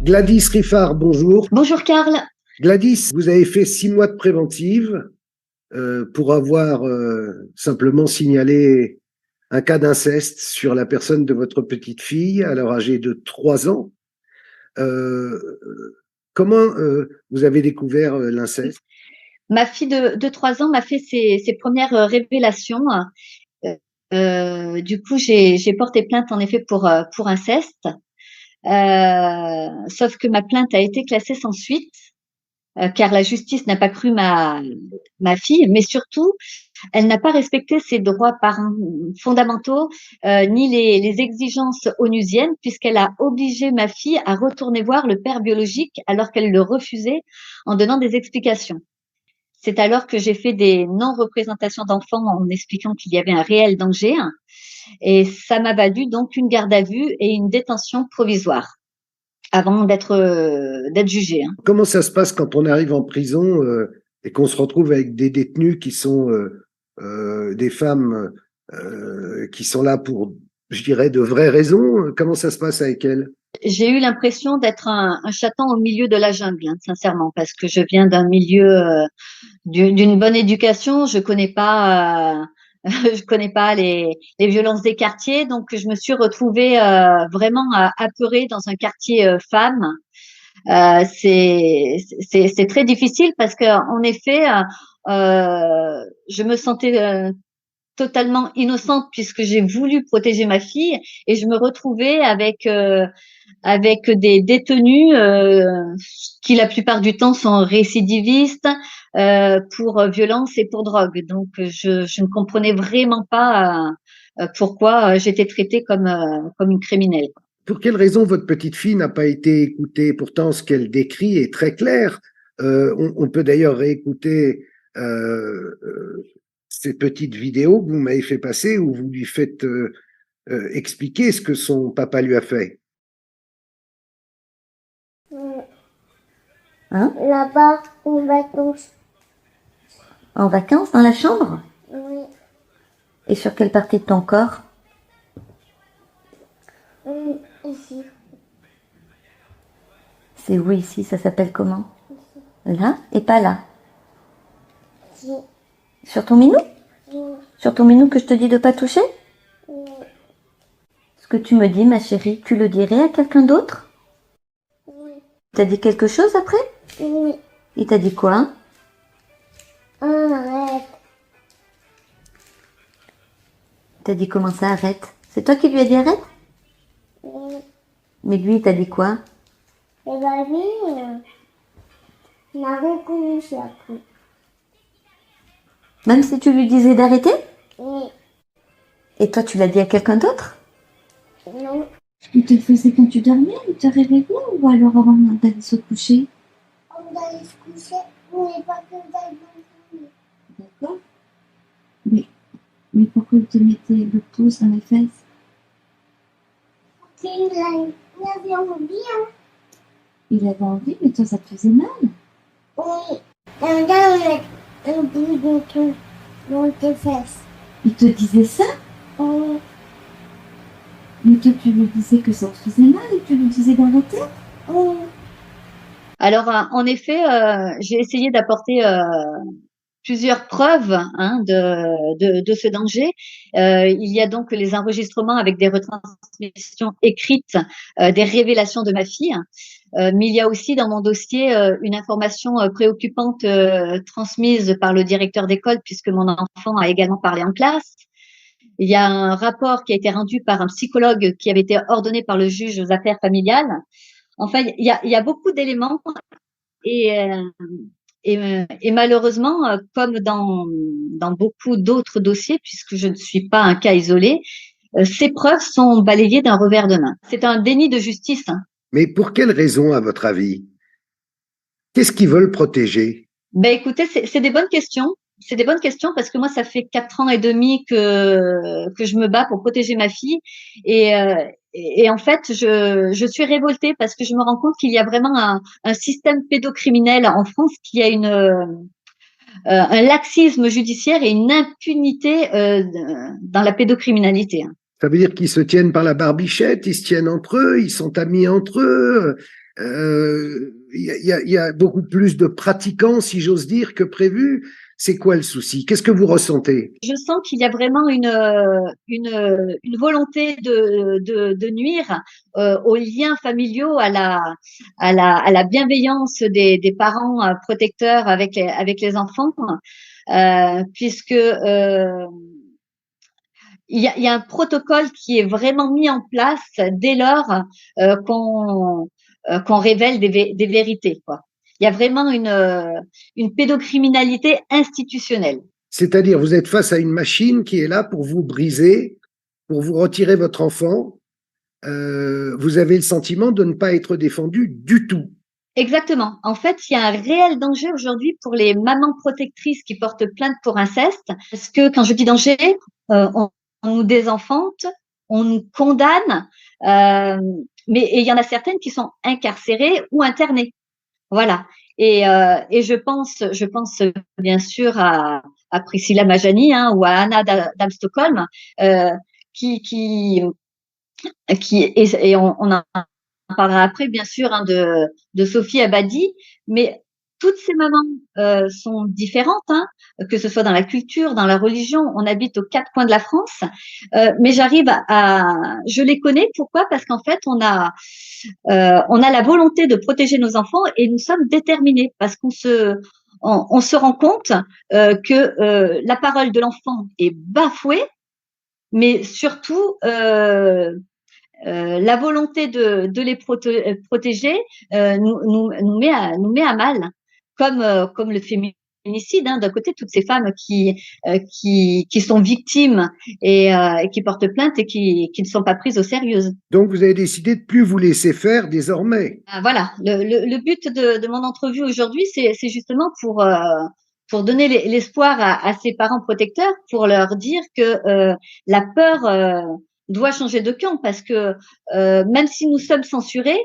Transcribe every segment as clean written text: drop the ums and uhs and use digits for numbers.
Gladys Riffard, bonjour. Bonjour Karl. Gladys, vous avez fait 6 mois de préventive pour avoir simplement signalé un cas d'inceste sur la personne de votre petite fille, alors âgée de 3 ans. Euh, comment vous avez découvert l'inceste? Ma fille de 3 ans m'a fait ses premières révélations. Du coup, j'ai porté plainte en effet pour inceste. Sauf que ma plainte a été classée sans suite, car la justice n'a pas cru ma fille, mais surtout, elle n'a pas respecté ses droits fondamentaux, ni les exigences onusiennes, puisqu'elle a obligé ma fille à retourner voir le père biologique alors qu'elle le refusait en donnant des explications. C'est alors que j'ai fait des non-représentations d'enfants en expliquant qu'il y avait un réel danger, et ça m'a valu donc une garde à vue et une détention provisoire avant d'être jugée. Comment ça se passe quand on arrive en prison et qu'on se retrouve avec des détenus qui sont des femmes qui sont là pour, je dirais, de vraies raisons? Comment ça se passe avec elles? J'ai eu l'impression d'être un chaton au milieu de la jungle, sincèrement, parce que je viens d'un milieu d'une bonne éducation. Je connais pas les violences des quartiers, donc je me suis retrouvée vraiment apeurée dans un quartier femme. C'est très difficile parce que en effet, je me sentais totalement innocente puisque j'ai voulu protéger ma fille, et je me retrouvais avec des détenus qui la plupart du temps sont récidivistes pour violence et pour drogue. Donc je ne comprenais vraiment pas pourquoi j'étais traitée comme une criminelle. Pour quelle raison votre petite fille n'a pas été écoutée? Pourtant, ce qu'elle décrit est très clair. On peut d'ailleurs réécouter ces petites vidéos que vous m'avez fait passer où vous lui faites expliquer ce que son papa lui a fait. Hein? Là-bas, en vacances. En vacances, dans la chambre? Oui. Et sur quelle partie de ton corps? Ici. C'est où ici? Ça s'appelle comment? Ici. Là et pas là? Si. Sur ton minou? Oui. Sur ton minou que je te dis de pas toucher? Oui. Ce que tu me dis, ma chérie, tu le dirais à quelqu'un d'autre? Oui. T'as dit quelque chose après? Oui. Il t'a dit quoi? Arrête. T'as dit comment ça, arrête? C'est toi qui lui as dit arrête? Oui. Mais lui, il t'a dit quoi? Et la vie, on a recommencé après. Même si tu lui disais d'arrêter? Oui. Et toi, tu l'as dit à quelqu'un d'autre? Non. Il te le faisait quand tu dormais, il te réveillait, ou alors avant d'aller se coucher? On allait se coucher, mais pas que d'aller dormir. D'accord. Mais pourquoi il te mettait le pouce dans les fesses? Il avait envie, hein. Il avait envie, mais toi, ça te faisait mal. Oui. On a un bout de tout dans tes fesses. Il te disait ça? Oui. Mais toi, tu lui disais que ça te faisait mal et tu lui disais d'arrêter? Oui. Alors en effet, j'ai essayé d'apporter plusieurs preuves de ce danger. Il y a donc les enregistrements avec des retransmissions écrites des révélations de ma fille, mais il y a aussi dans mon dossier une information préoccupante transmise par le directeur d'école, puisque mon enfant a également parlé en classe. Il y a un rapport qui a été rendu par un psychologue qui avait été ordonné par le juge aux affaires familiales. Enfin, il y a beaucoup d'éléments, et malheureusement, comme dans beaucoup d'autres dossiers, puisque je ne suis pas un cas isolé, ces preuves sont balayées d'un revers de main. C'est un déni de justice. Mais pour quelle raison, à votre avis? Qu'est-ce qu'ils veulent protéger? Ben écoutez, c'est des bonnes questions. C'est des bonnes questions parce que moi, ça fait 4 ans et demi que je me bats pour protéger ma fille, et en fait, je suis révoltée parce que je me rends compte qu'il y a vraiment un système pédocriminel en France, qui a un laxisme judiciaire et une impunité dans la pédocriminalité. Ça veut dire qu'ils se tiennent par la barbichette, ils se tiennent entre eux, ils sont amis entre eux. il y a beaucoup plus de pratiquants, si j'ose dire, que prévu. C'est quoi le souci? Qu'est-ce que vous ressentez? Je sens qu'il y a vraiment une volonté de nuire aux liens familiaux, à la bienveillance des parents protecteurs avec les enfants, puisque il y a un protocole qui est vraiment mis en place dès lors qu'on révèle des vérités, quoi. Il y a vraiment une pédocriminalité institutionnelle. C'est-à-dire, vous êtes face à une machine qui est là pour vous briser, pour vous retirer votre enfant. Vous avez le sentiment de ne pas être défendu du tout. Exactement. En fait, il y a un réel danger aujourd'hui pour les mamans protectrices qui portent plainte pour inceste, parce que quand je dis danger, on nous désenfante, on nous condamne, mais il y en a certaines qui sont incarcérées ou internées. Voilà. Et je pense bien sûr à Priscilla Majani, hein, ou à Anna d'Amstockholm, qui et on en parlera après, bien sûr, hein, de Sophie Abadi, mais toutes ces mamans sont différentes, hein, que ce soit dans la culture, dans la religion. On habite aux quatre coins de la France, mais je les connais. Pourquoi? Parce qu'en fait, on a la volonté de protéger nos enfants et nous sommes déterminés parce qu'on se rend compte que la parole de l'enfant est bafouée, mais surtout la volonté de les protéger nous met à mal, comme le féminicide, hein, d'un côté, toutes ces femmes qui sont victimes et qui portent plainte et qui ne sont pas prises au sérieux. Donc, vous avez décidé de plus vous laisser faire désormais. Voilà, le but de mon entrevue aujourd'hui, c'est justement pour donner l'espoir à ces parents protecteurs, pour leur dire que la peur doit changer de camp, parce que même si nous sommes censurés,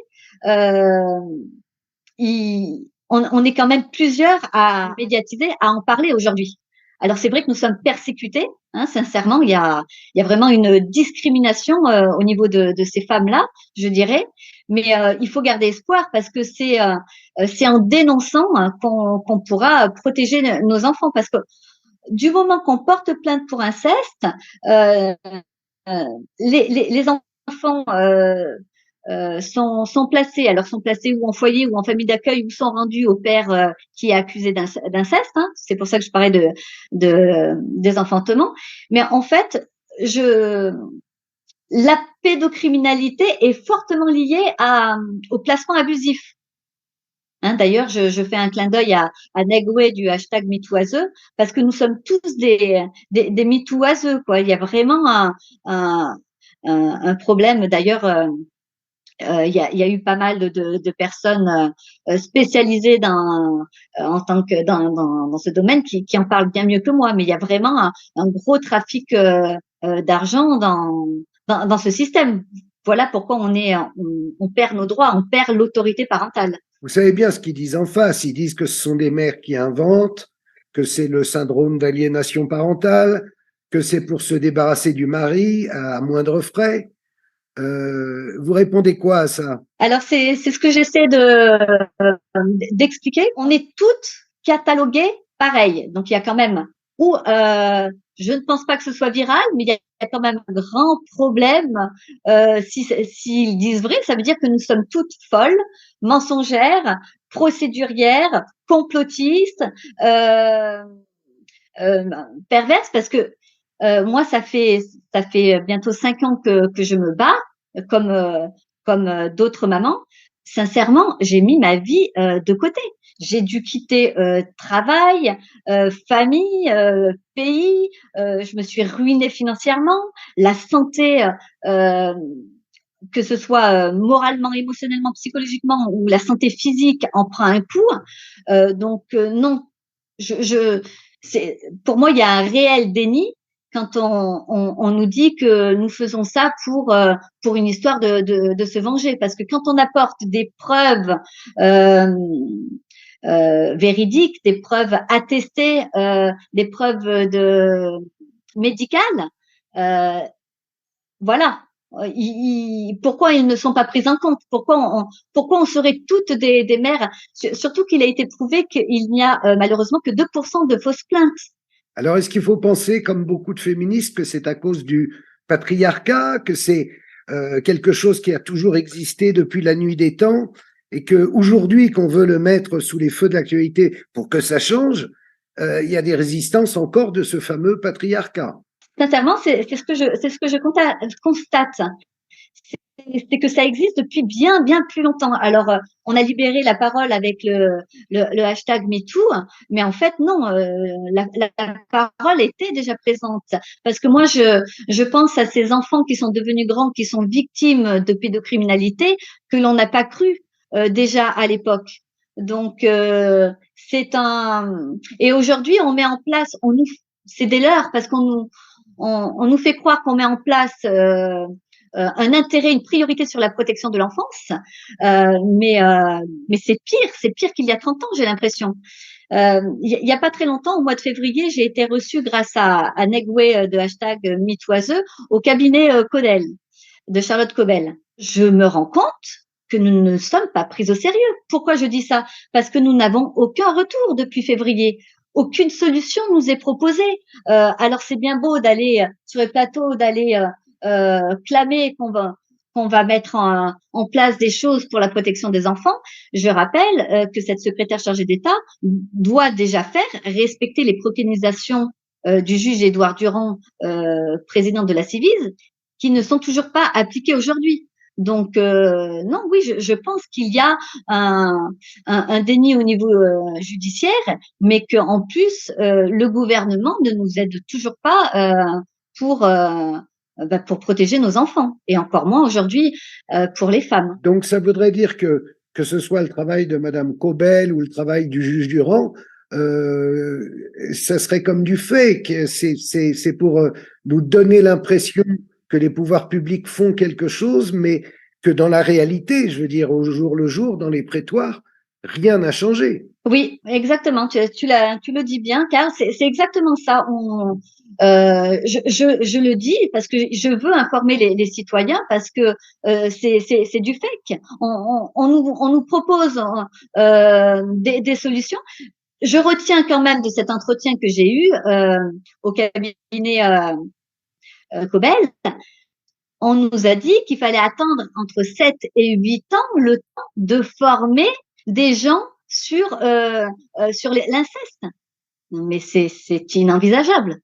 on est quand même plusieurs à médiatiser, à en parler aujourd'hui. Alors c'est vrai que nous sommes persécutés, hein, sincèrement, il y a vraiment une discrimination au niveau de ces femmes-là, je dirais, mais il faut garder espoir parce que c'est en dénonçant qu'on pourra protéger nos enfants, parce que du moment qu'on porte plainte pour inceste, les enfants sont placés, alors sont placés ou en foyer ou en famille d'accueil, ou sont rendus au père qui est accusé d'inceste, hein. C'est pour ça que je parlais de désenfantement. Mais en fait, la pédocriminalité est fortement liée au placement abusif. Hein, d'ailleurs, je fais un clin d'œil à Negway du hashtag MeTooiseux, parce que nous sommes tous des MeTooiseux, quoi. Il y a vraiment un problème. D'ailleurs, il y a eu pas mal de personnes spécialisées en tant que dans ce domaine qui en parlent bien mieux que moi. Mais il y a vraiment un gros trafic d'argent dans ce système. Voilà pourquoi on perd nos droits, on perd l'autorité parentale. Vous savez bien ce qu'ils disent en face. Ils disent que ce sont des mères qui inventent, que c'est le syndrome d'aliénation parentale, que c'est pour se débarrasser du mari à moindre frais. Vous répondez quoi à ça? Alors c'est ce que j'essaie d'expliquer. On est toutes cataloguées pareil. Donc il y a quand même je ne pense pas que ce soit viral, mais il y a quand même un grand problème. S'ils disent vrai, ça veut dire que nous sommes toutes folles, mensongères, procédurières, complotistes, perverses, parce que moi, ça fait bientôt 5 ans que je me bats, comme d'autres mamans. Sincèrement, j'ai mis ma vie de côté. J'ai dû quitter travail, famille, pays. Je me suis ruinée financièrement. La santé, que ce soit moralement, émotionnellement, psychologiquement, ou la santé physique en prend un coup. Donc non, pour moi, il y a un réel déni quand on nous dit que nous faisons ça pour une histoire de se venger. Parce que quand on apporte des preuves véridiques, des preuves attestées, des preuves médicales, voilà, pourquoi ils ne sont pas pris en compte? Pourquoi on serait toutes des mères? Surtout qu'il a été prouvé qu'il n'y a malheureusement que 2% de fausses plaintes. Alors, est-ce qu'il faut penser, comme beaucoup de féministes, que c'est à cause du patriarcat, que c'est quelque chose qui a toujours existé depuis la nuit des temps, et qu'aujourd'hui, qu'on veut le mettre sous les feux de l'actualité pour que ça change, il y a des résistances encore de ce fameux patriarcat? Sincèrement, c'est ce que je constate. C'est que ça existe depuis bien plus longtemps. Alors, on a libéré la parole avec le hashtag MeToo, mais en fait non, la parole était déjà présente. Parce que moi, je pense à ces enfants qui sont devenus grands, qui sont victimes de pédocriminalité, que l'on n'a pas cru déjà à l'époque. Donc, et aujourd'hui, on met en place, c'est des leurres parce on nous fait croire qu'on met en place un intérêt, une priorité sur la protection de l'enfance, mais c'est pire qu'il y a 30 ans, j'ai l'impression. Il y a pas très longtemps, au mois de février, j'ai été reçue grâce à Negway de hashtag MeToiseux au cabinet Codel de Charlotte Cobel. Je me rends compte que nous ne sommes pas pris au sérieux. Pourquoi je dis ça? Parce que nous n'avons aucun retour depuis février. Aucune solution nous est proposée. Alors c'est bien beau d'aller sur les plateaux, d'aller clamer qu'on va mettre en place des choses pour la protection des enfants. Je rappelle que cette secrétaire chargée d'État doit déjà faire respecter les préconisations du juge Édouard Durand, président de la Civise, qui ne sont toujours pas appliquées aujourd'hui. Donc non, oui, je pense qu'il y a un déni au niveau judiciaire, mais qu'en plus le gouvernement ne nous aide toujours pas pour protéger nos enfants, et encore moins aujourd'hui pour les femmes. Donc, ça voudrait dire que ce soit le travail de Madame Cobel ou le travail du juge Durand, ça serait comme du fake. C'est pour nous donner l'impression que les pouvoirs publics font quelque chose, mais que dans la réalité, je veux dire, au jour le jour, dans les prétoires, rien n'a changé. Oui, exactement. Tu le dis bien, car c'est exactement ça. Je le dis parce que je veux informer les citoyens, parce que c'est du fake. On nous propose des solutions. Je retiens quand même de cet entretien que j'ai eu au cabinet Cobel, on nous a dit qu'il fallait attendre entre 7 et 8 ans le temps de former des gens sur l'inceste. Mais c'est inenvisageable.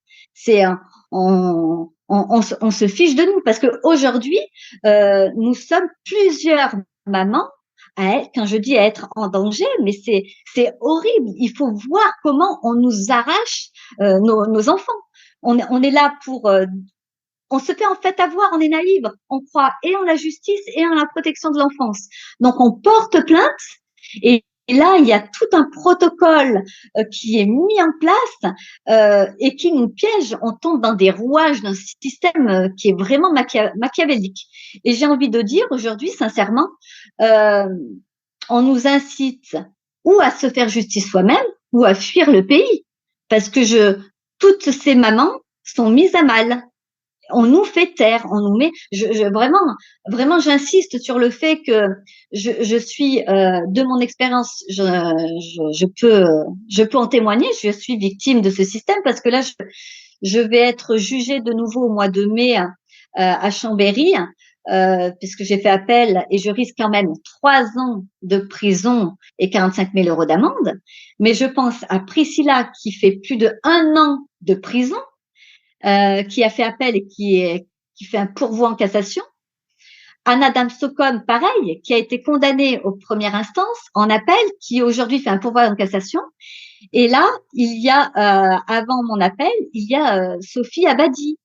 On se fiche de nous, parce que aujourd'hui nous sommes plusieurs mamans quand je dis être en danger, mais c'est horrible. Il faut voir comment on nous arrache nos enfants. On est là pour on se fait en fait avoir, on est naïve, on croit et en la justice et en la protection de l'enfance. Donc on porte plainte, et là il y a tout un protocole qui est mis en place et qui nous piège. On tombe dans des rouages d'un système qui est vraiment machiavélique. Et j'ai envie de dire aujourd'hui, sincèrement, on nous incite ou à se faire justice soi-même ou à fuir le pays, parce que toutes ces mamans sont mises à mal. On nous fait taire, on nous met. Vraiment, j'insiste sur le fait que je suis, de mon expérience, je peux en témoigner. Je suis victime de ce système, parce que là, je vais être jugée de nouveau au mois de mai à Chambéry, puisque j'ai fait appel, et je risque quand même 3 ans de prison et 45 000 € d'amende. Mais je pense à Priscilla, qui fait plus de 1 an de prison, qui a fait appel et qui fait un pourvoi en cassation. Anna Damsocom, pareil, qui a été condamnée aux premières instances en appel, qui aujourd'hui fait un pourvoi en cassation. Et là, il y a, avant mon appel, il y a Sophie Abadi,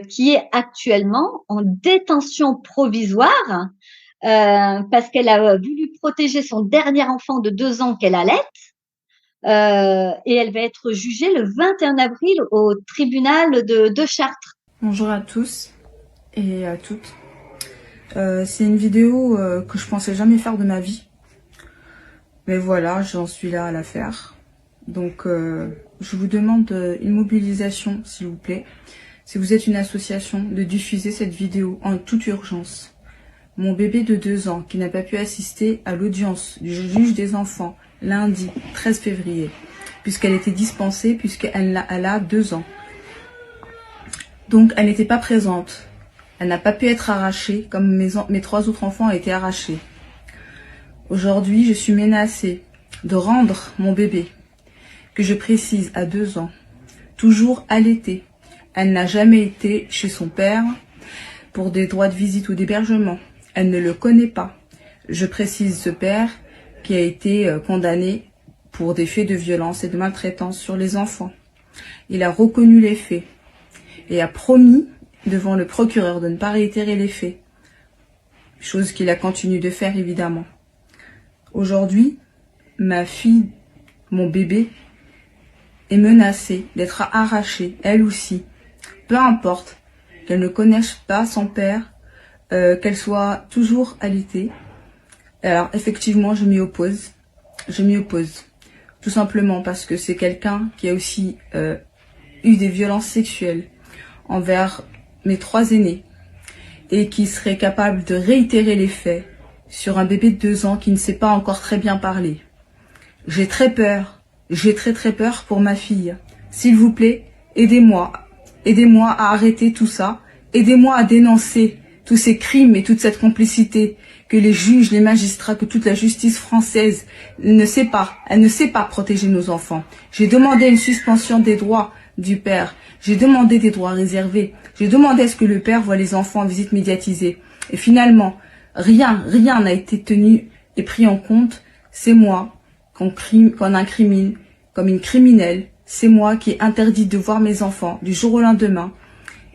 qui est actuellement en détention provisoire parce qu'elle a voulu protéger son dernier enfant de 2 ans qu'elle allait. Et elle va être jugée le 21 avril au tribunal de Chartres. Bonjour à tous et à toutes. C'est une vidéo que je pensais jamais faire de ma vie. Mais voilà, j'en suis là à la faire. Donc je vous demande une mobilisation, s'il vous plaît. si vous êtes une association, de diffuser cette vidéo en toute urgence. Mon bébé de 2 ans qui n'a pas pu assister à l'audience du juge des enfants lundi 13 février, puisqu'elle était dispensée, puisqu'elle a 2 ans. Donc elle n'était pas présente. Elle n'a pas pu être arrachée comme mes 3 autres enfants ont été arrachés. Aujourd'hui, je suis menacée de rendre mon bébé, que je précise à 2 ans, toujours allaitée. Elle n'a jamais été chez son père pour des droits de visite ou d'hébergement. Elle ne le connaît pas. Je précise ce père qui a été condamné pour des faits de violence et de maltraitance sur les enfants. Il a reconnu les faits et a promis devant le procureur de ne pas réitérer les faits. Chose qu'il a continué de faire évidemment. Aujourd'hui, ma fille, mon bébé, est menacée d'être arrachée, elle aussi. Peu importe qu'elle ne connaisse pas son père, qu'elle soit toujours allaitée. Alors effectivement, je m'y oppose. Je m'y oppose. Tout simplement parce que c'est quelqu'un qui a aussi eu des violences sexuelles envers mes 3 aînés et qui serait capable de réitérer les faits sur un bébé de 2 ans qui ne sait pas encore très bien parler. J'ai très peur. J'ai très peur pour ma fille. S'il vous plaît, aidez-moi. Aidez-moi à arrêter tout ça. Aidez-moi à dénoncer tous ces crimes et toute cette complicité que les juges, les magistrats, que toute la justice française ne sait pas. Elle ne sait pas protéger nos enfants. J'ai demandé une suspension des droits du père. J'ai demandé des droits réservés. J'ai demandé à ce que le père voie les enfants en visite médiatisée. Et finalement, rien n'a été tenu et pris en compte. C'est moi qu'on incrimine comme une criminelle. C'est moi qui ai interdit de voir mes enfants du jour au lendemain.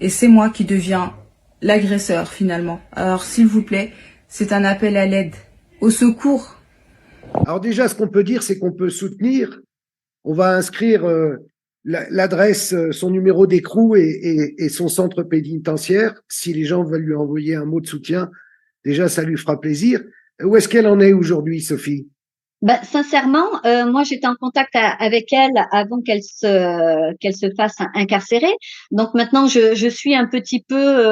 Et c'est moi qui deviens l'agresseur finalement. Alors s'il vous plaît, c'est un appel à l'aide, au secours. Alors déjà, ce qu'on peut dire, c'est qu'on peut soutenir. On va inscrire l'adresse, son numéro d'écrou et son centre pénitentiaire. Si les gens veulent lui envoyer un mot de soutien, déjà, ça lui fera plaisir. Où est-ce qu'elle en est aujourd'hui, Sophie? Ben, sincèrement, moi j'étais en contact avec elle avant qu'elle se fasse incarcérer. Donc maintenant je suis un petit peu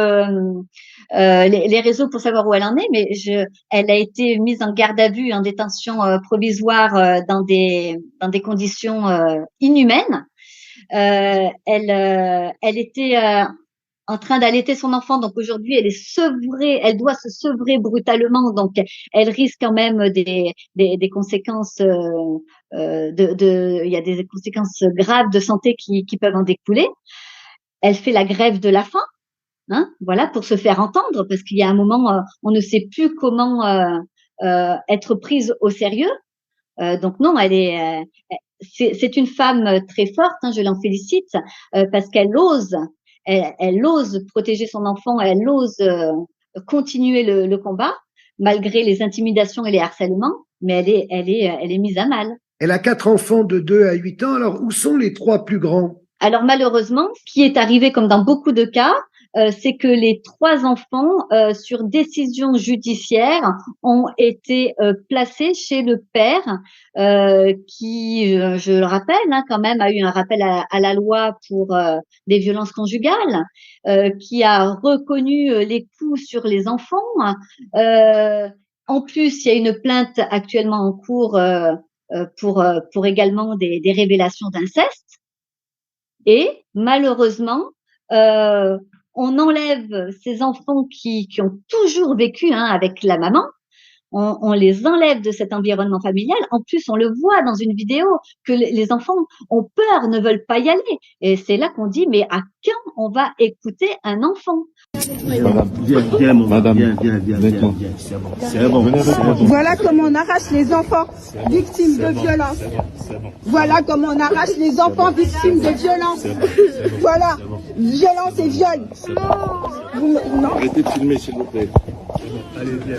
les réseaux pour savoir où elle en est, mais elle a été mise en garde à vue, en détention provisoire dans des conditions inhumaines. Elle était en train d'allaiter son enfant, donc aujourd'hui elle est sevrée, elle doit se sevrer brutalement, donc elle risque quand même des conséquences, il y a des conséquences graves de santé qui peuvent en découler. Elle fait la grève de la faim, hein, voilà, pour se faire entendre, parce qu'il y a un moment, on ne sait plus comment être prise au sérieux. Donc non, c'est une femme très forte, hein, je l'en félicite, parce qu'elle ose. Elle ose protéger son enfant, elle ose continuer le combat, malgré les intimidations et les harcèlements, mais elle est mise à mal. Elle a 4 enfants de 2 à 8 ans. Alors, où sont les 3 plus grands? Alors malheureusement, ce qui est arrivé, comme dans beaucoup de cas, c'est que les 3 enfants, sur décision judiciaire, ont été placés chez le père, qui, je le rappelle, hein, quand même, a eu un rappel à la loi pour des violences conjugales, qui a reconnu les coups sur les enfants. En plus, il y a une plainte actuellement en cours pour également des révélations d'inceste. Et malheureusement, on enlève ces enfants qui ont toujours vécu, hein, avec la maman. On les enlève de cet environnement familial. En plus, on le voit dans une vidéo que les enfants ont peur, ne veulent pas y aller. Et c'est là qu'on dit, mais à quand on va écouter un enfant? Madame, viens, madame, viens. C'est bon. Voilà comment on arrache les enfants victimes de violence. Voilà comment on arrache les enfants victimes de violence. Voilà, violence et viol. Non. Arrêtez de filmer, s'il vous plaît. Allez, viens.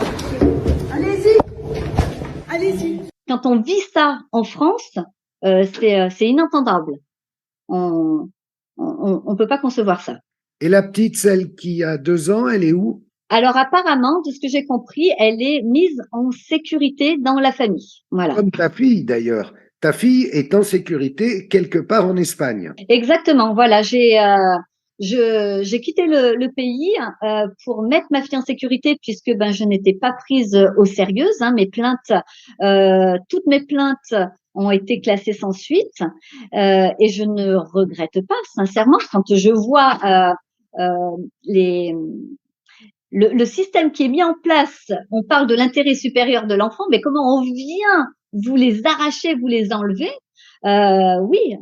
Allez-y. Allez-y. Quand on vit ça en France, c'est inentendable. On peut pas concevoir ça. Et la petite, celle qui a 2 ans, elle est où? Alors apparemment, de ce que j'ai compris, elle est mise en sécurité dans la famille. Voilà. Comme ta fille d'ailleurs. Ta fille est en sécurité quelque part en Espagne. Exactement. Voilà, j'ai quitté le pays pour mettre ma fille en sécurité puisque je n'étais pas prise au sérieux. Mes plaintes, toutes mes plaintes ont été classées sans suite et je ne regrette pas, sincèrement, quand je vois le système qui est mis en place. On parle de l'intérêt supérieur de l'enfant, mais comment on vient vous les arracher, vous les enlever? Oui.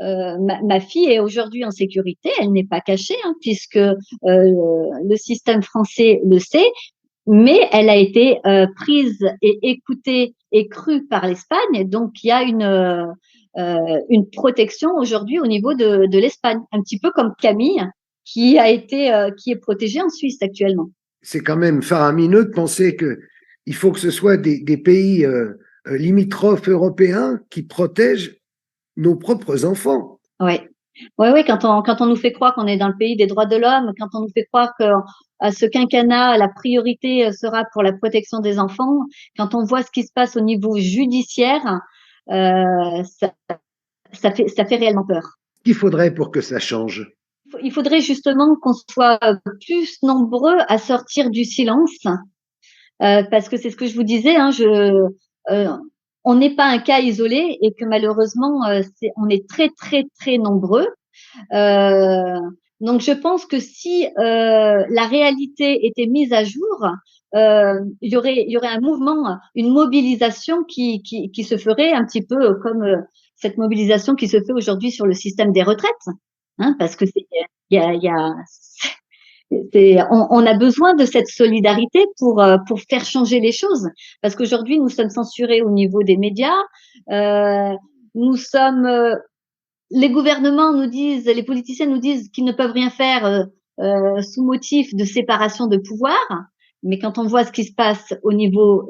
Ma fille est aujourd'hui en sécurité, elle n'est pas cachée, puisque le système français le sait, mais elle a été prise et écoutée et crue par l'Espagne, donc il y a une protection aujourd'hui au niveau de l'Espagne, un petit peu comme Camille, qui est protégée en Suisse actuellement. C'est quand même faramineux de penser qu'il faut que ce soit des pays limitrophes européens qui protègent nos propres enfants. Ouais. Quand on nous fait croire qu'on est dans le pays des droits de l'homme, quand on nous fait croire qu'à ce quinquennat, la priorité sera pour la protection des enfants, quand on voit ce qui se passe au niveau judiciaire, ça fait réellement peur. Qu'il faudrait pour que ça change? Il faudrait justement qu'on soit plus nombreux à sortir du silence, parce que c'est ce que je vous disais, on n'est pas un cas isolé et que malheureusement, on est très, très, très nombreux. Donc, je pense que si la réalité était mise à jour, il y aurait un mouvement, une mobilisation qui se ferait un petit peu comme cette mobilisation qui se fait aujourd'hui sur le système des retraites, parce que on a besoin de cette solidarité pour faire changer les choses, parce qu'aujourd'hui nous sommes censurés au niveau des médias, les gouvernements nous disent, les politiciens nous disent qu'ils ne peuvent rien faire sous motif de séparation de pouvoir, mais quand on voit ce qui se passe au niveau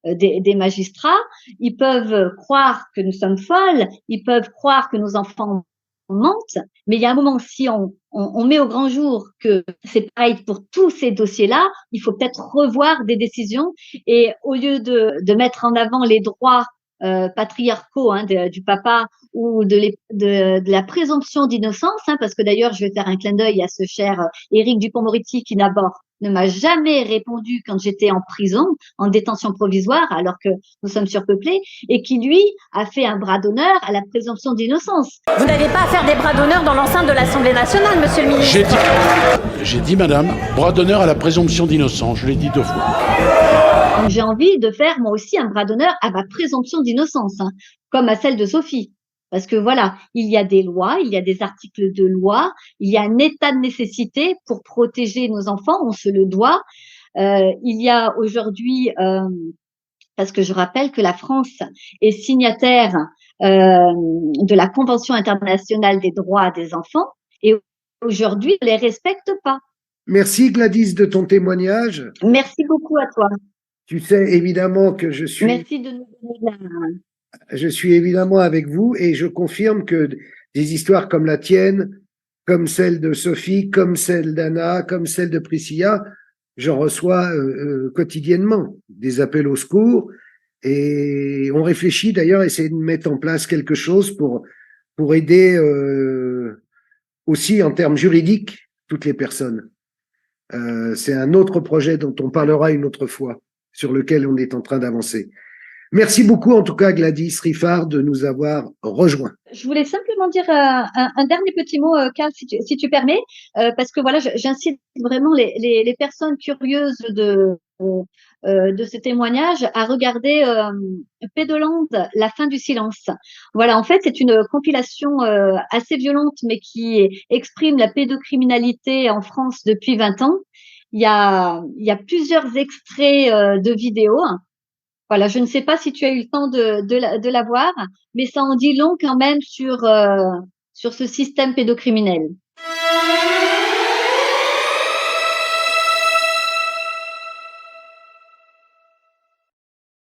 des magistrats, ils peuvent croire que nous sommes folles, ils peuvent croire que nos enfants mentent, mais il y a un moment, si on met au grand jour que c'est pareil pour tous ces dossiers-là, il faut peut-être revoir des décisions et au lieu de mettre en avant les droits patriarcaux du papa ou de la présomption d'innocence, parce que d'ailleurs, je vais faire un clin d'œil à ce cher Éric Dupond-Moretti qui d'abord ne m'a jamais répondu quand j'étais en prison, en détention provisoire, alors que nous sommes surpeuplés, et qui, lui, a fait un bras d'honneur à la présomption d'innocence. Vous n'avez pas à faire des bras d'honneur dans l'enceinte de l'Assemblée nationale, monsieur le ministre. J'ai dit, madame, bras d'honneur à la présomption d'innocence, je l'ai dit 2 fois. Donc, j'ai envie de faire, moi aussi, un bras d'honneur à ma présomption d'innocence, comme à celle de Sophie. Parce que voilà, il y a des lois, il y a des articles de loi, il y a un état de nécessité pour protéger nos enfants, on se le doit. Il y a aujourd'hui, parce que je rappelle que la France est signataire de la Convention internationale des droits des enfants et aujourd'hui, ne les respecte pas. Merci Gladys de ton témoignage. Merci beaucoup à toi. Tu sais évidemment que je suis... Merci de nous donner Je suis évidemment avec vous et je confirme que des histoires comme la tienne, comme celle de Sophie, comme celle d'Anna, comme celle de Priscilla, j'en reçois quotidiennement des appels au secours et on réfléchit d'ailleurs à essayer de mettre en place quelque chose pour aider aussi en termes juridiques toutes les personnes. C'est un autre projet dont on parlera une autre fois, sur lequel on est en train d'avancer. Merci beaucoup, en tout cas, Gladys Riffard, de nous avoir rejoints. Je voulais simplement dire un dernier petit mot, Karl, si tu permets, parce que voilà, j'incite vraiment les personnes curieuses de ce témoignage à regarder Pédoland, la fin du silence. Voilà, en fait, c'est une compilation assez violente, mais qui exprime la pédocriminalité en France depuis 20 ans. Il y a plusieurs extraits de vidéos. Voilà, je ne sais pas si tu as eu le temps de la voir, mais ça en dit long quand même sur ce système pédocriminel.